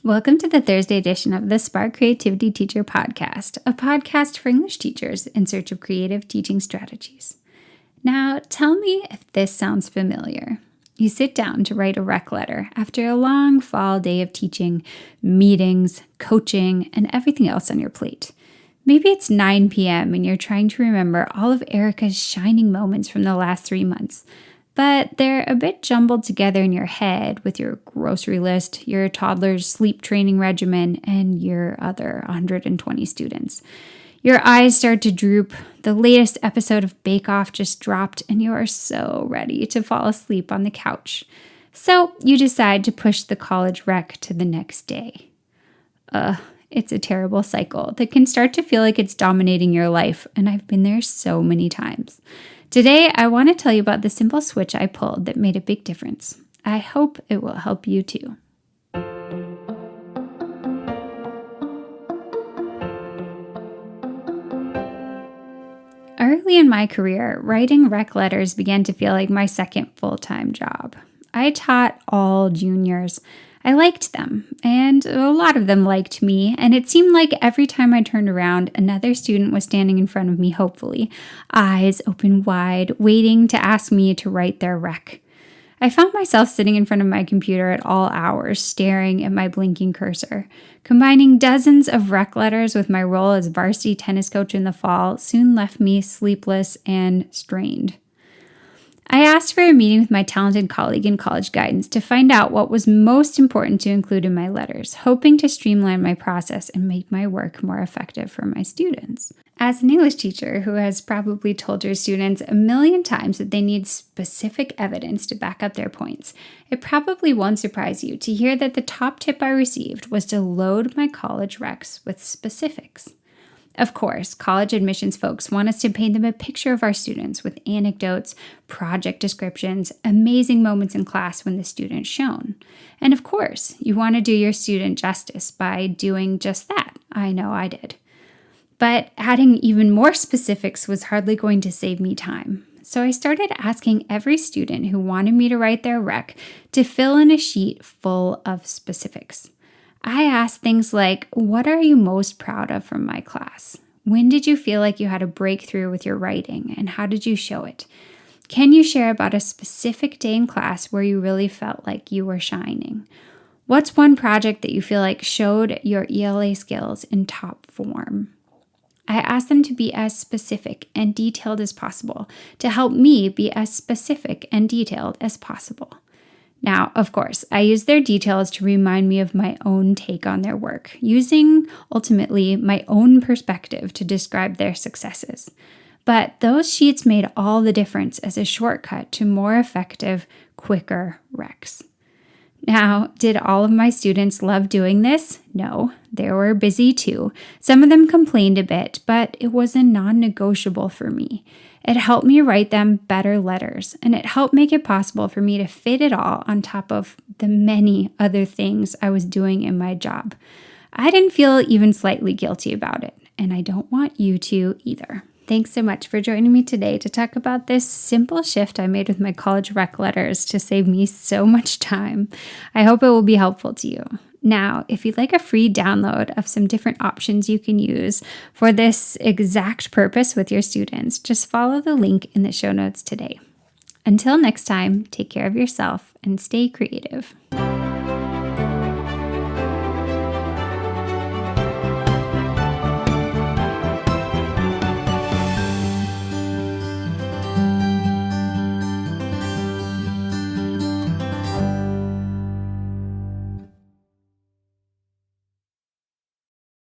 Welcome to the Thursday edition of the Spark Creativity Teacher Podcast, a podcast for English teachers in search of creative teaching strategies. Now, tell me if this sounds familiar. You sit down to write a rec letter after a long fall day of teaching, meetings, coaching, and everything else on your plate. Maybe it's 9 p.m. and you're trying to remember all of Erica's shining moments from the last 3 months. But they're a bit jumbled together in your head with your grocery list, your toddler's sleep training regimen, and your other 120 students. Your eyes start to droop, the latest episode of Bake Off just dropped, and you are so ready to fall asleep on the couch. So you decide to push the college rec to the next day. It's a terrible cycle that can start to feel like it's dominating your life, and I've been there so many times. Today, I want to tell you about the simple switch I pulled that made a big difference. I hope it will help you too. Early in my career, writing rec letters began to feel like my second full-time job. I taught all juniors. I liked them, and a lot of them liked me, and it seemed like every time I turned around, another student was standing in front of me, hopefully, eyes open wide, waiting to ask me to write their rec. I found myself sitting in front of my computer at all hours, staring at my blinking cursor. Combining dozens of rec letters with my role as varsity tennis coach in the fall soon left me sleepless and strained. I asked for a meeting with my talented colleague in college guidance to find out what was most important to include in my letters, hoping to streamline my process and make my work more effective for my students. As an English teacher who has probably told your students a million times that they need specific evidence to back up their points, it probably won't surprise you to hear that the top tip I received was to load my college recs with specifics. Of course, college admissions folks want us to paint them a picture of our students with anecdotes, project descriptions, amazing moments in class when the student shone. And of course, you want to do your student justice by doing just that. I know I did. But adding even more specifics was hardly going to save me time. So I started asking every student who wanted me to write their rec to fill in a sheet full of specifics. I asked things like, what are you most proud of from my class? When did you feel like you had a breakthrough with your writing, and how did you show it? Can you share about a specific day in class where you really felt like you were shining? What's one project that you feel like showed your ELA skills in top form? I asked them to be as specific and detailed as possible to help me be as specific and detailed as possible. Now, of course, I used their details to remind me of my own take on their work, using, ultimately, my own perspective to describe their successes. But those sheets made all the difference as a shortcut to more effective, quicker recs. Now, did all of my students love doing this? No, they were busy too. Some of them complained a bit, but it was a non-negotiable for me. It helped me write them better letters, and it helped make it possible for me to fit it all on top of the many other things I was doing in my job. I didn't feel even slightly guilty about it, and I don't want you to either. Thanks so much for joining me today to talk about this simple shift I made with my college rec letters to save me so much time. I hope it will be helpful to you. Now, if you'd like a free download of some different options you can use for this exact purpose with your students, just follow the link in the show notes today. Until next time, take care of yourself and stay creative.